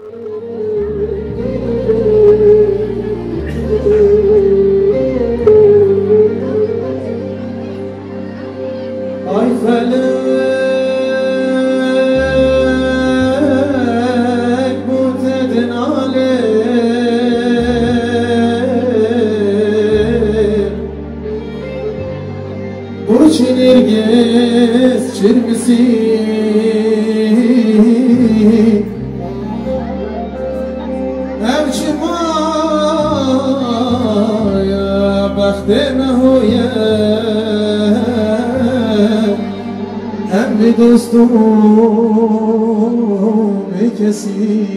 آی فلک بوتد ناله برچین ارگز چرمسی همچه مایا بخت مهویه هم به دوستم کسی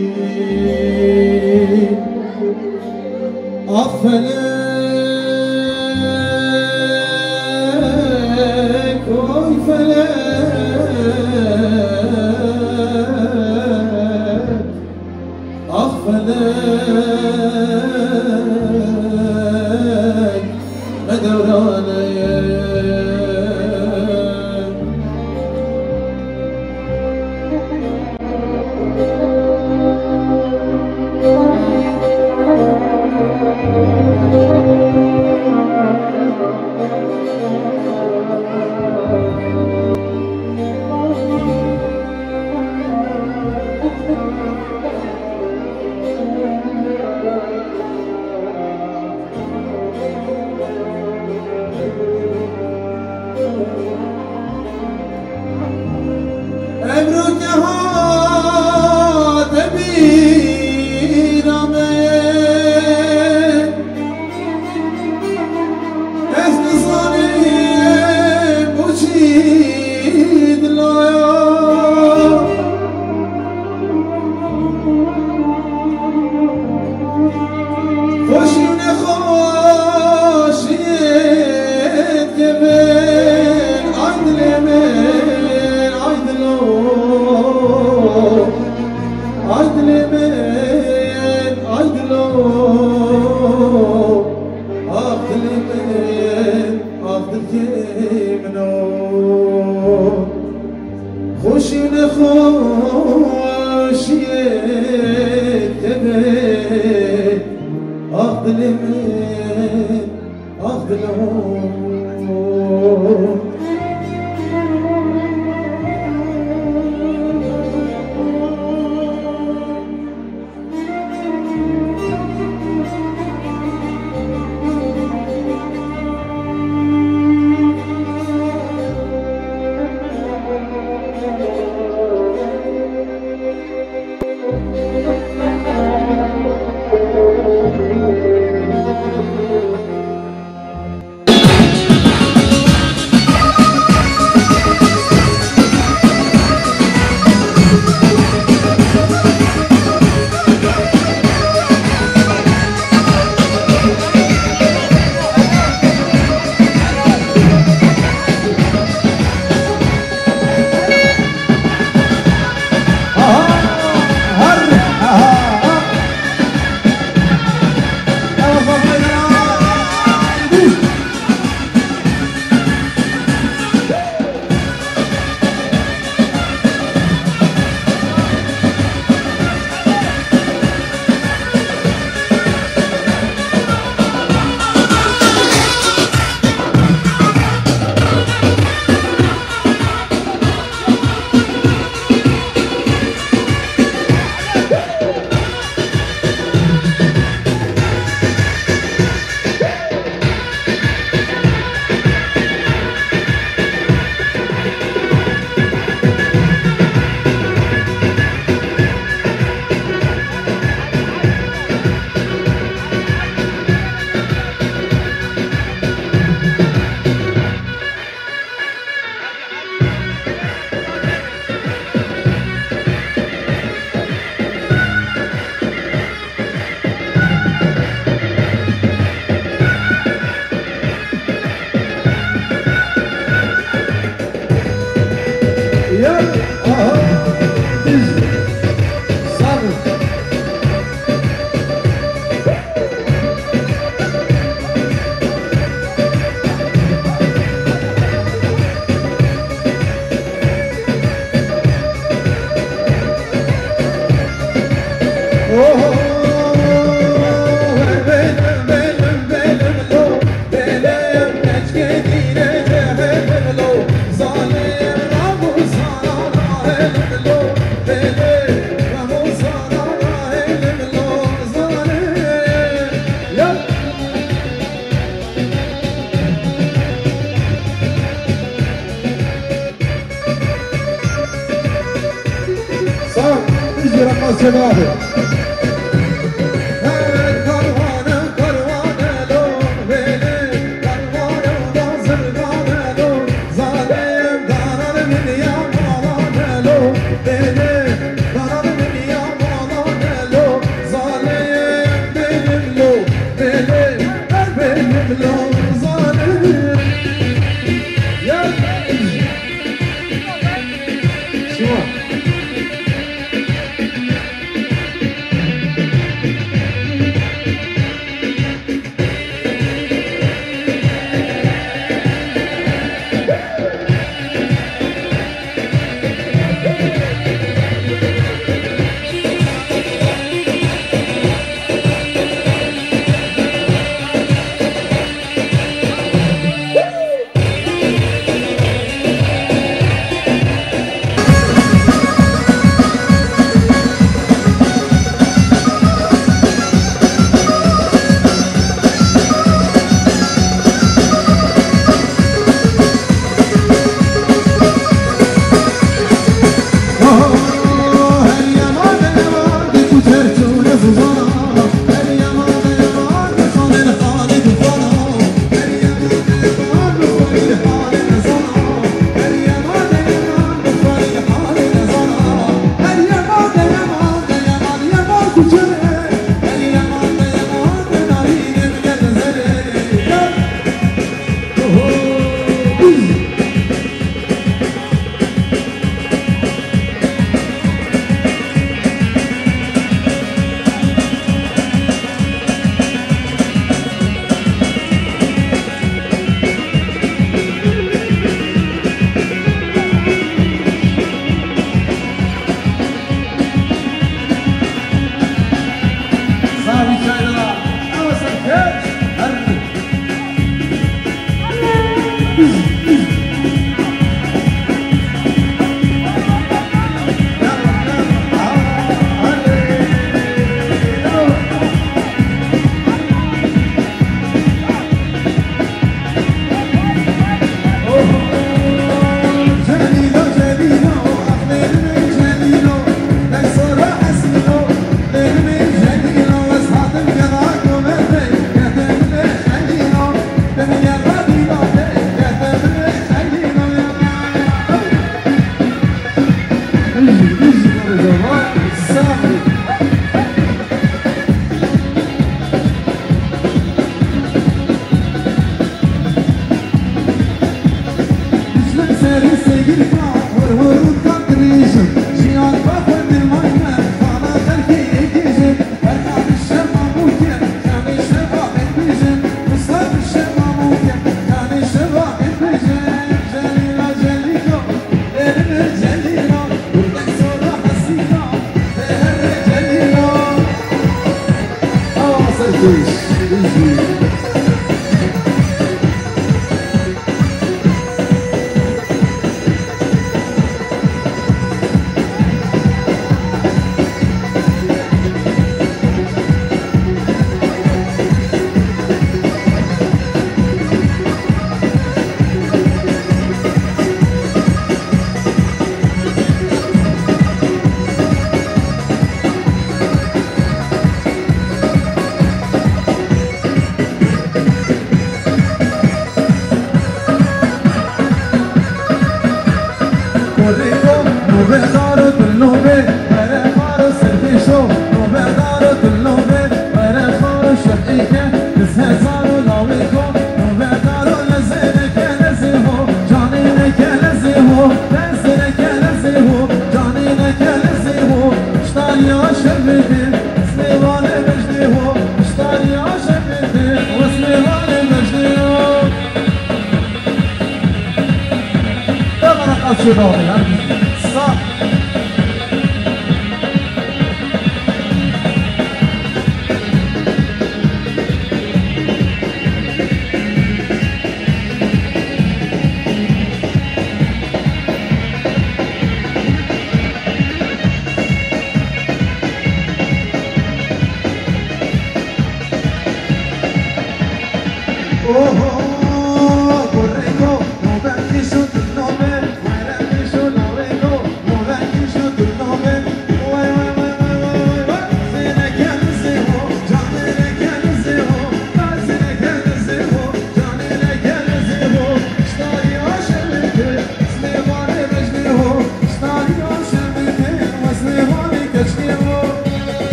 فلک آی فلک آخ فلک مدورانه امروز نهاد بیرامه از نزانه بچید لایا خوشیون خوشید که من عدل من عدلو عدل من عدلو عدل من عدل که منو خوشیون خوشید که من عدل من عدلو شبابي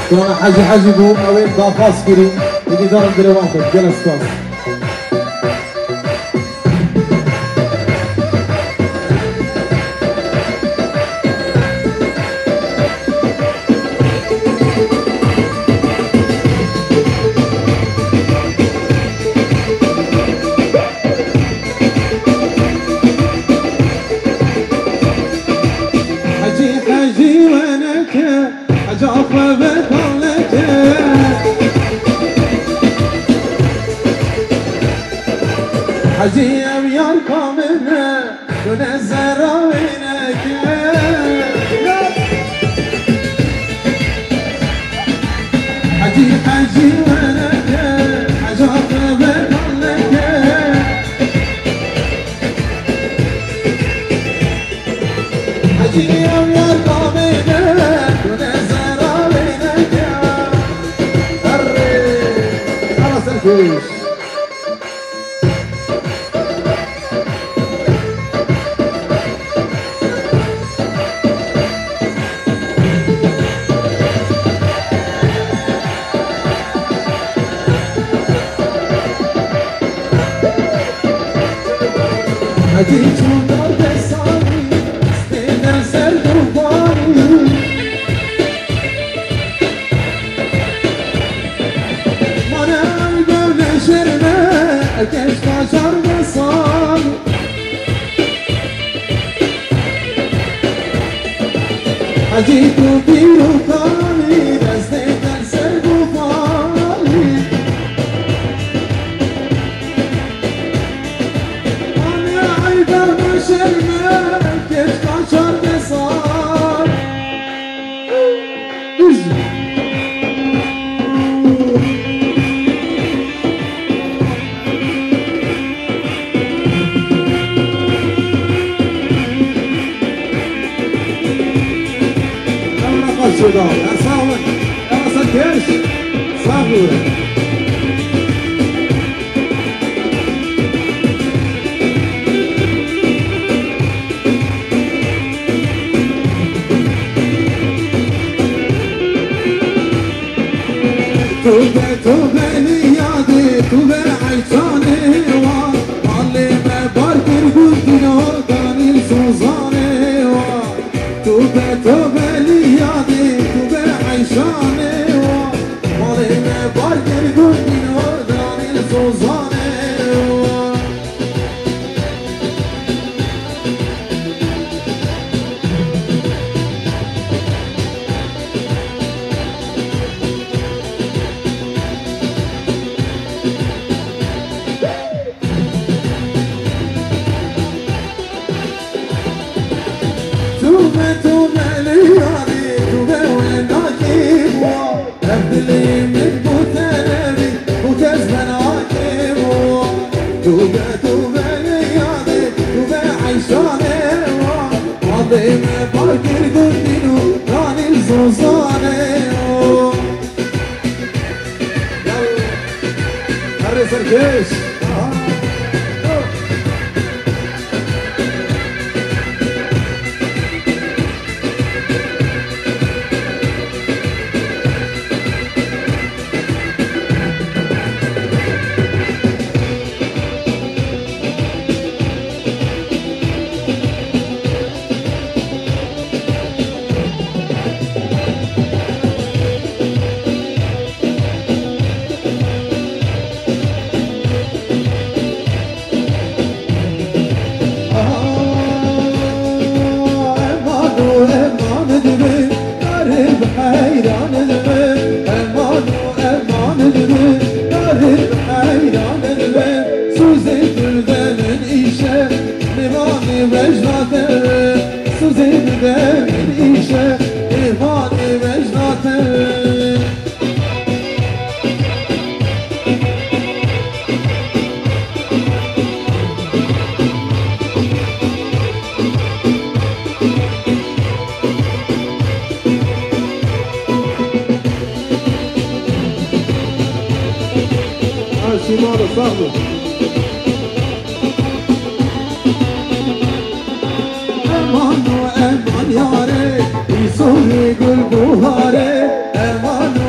كنا حاجي بو اوين دافاس كري اللي دار الدروان خد جلس باس حجي وينك عجاف بطلك حجي ويا الكامل دون الزرع وينك حجي وينك عجاف بطلك حجي ويا الكامل دون الزرع وينك خلاص الكوش حجي شو درب الصاني استنى سرد وفاني وانا قبل شربة الكشف شرب الصاني حجي كبير وطاني استنى سرد وفاني شرمك كيف شرب صار يلا قص ده اصاوك يلا سكيش صابور توبة نيادي توبة عيشاني واللي ما باركر قدنو داني السوزاني توبة نيادي توبة عيشاني واللي ما باركر قدنو داني السوزاني توبة ليالي توبة ويناكي أبدلي من بوتانبي وكسبن عاكي توبة ليالي توبة عيشاني عظيم باركر قدينو راني الزوزاني يلا حرس الجيش Simona, صاحبه امان و امان یاره ایسونی گل بوهاره امان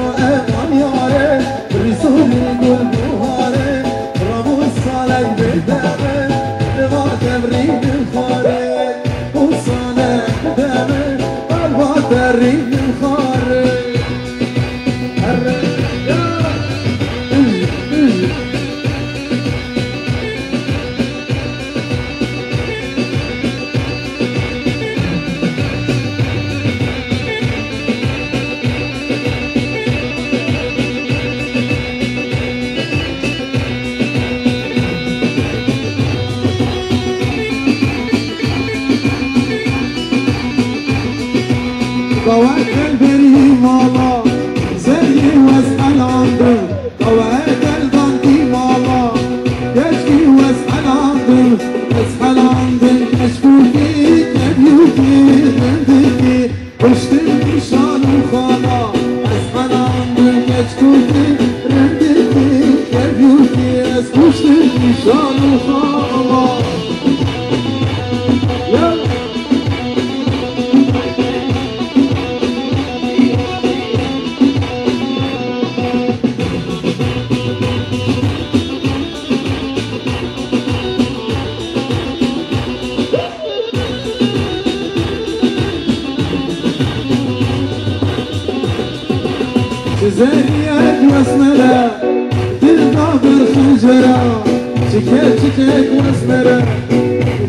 البري مالا زي واسأل عندهم قواعد البنتي مالا يشكي واسأل عندهم اسأل عندهم كشكوكي كبيوكي رندكي واشتري شان وخالا اسأل عندهم كشكوكي رندكي كبيوكي واشتري شان وخالا زيك واسمرة تلقى بالخنجرة شكيك واسمرة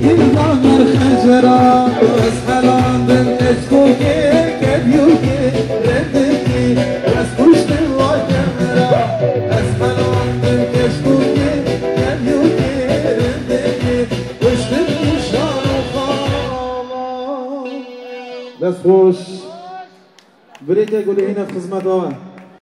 تلقى بالخنجرة واسحل عندك اشكوكي كبيوكي ردكي واسكوش تلوى كاميرا اسحل عندك اشكوكي كبيوكي ردكي واشتبكي شارخاما بس خوش بريكا قولي هنا في خدمة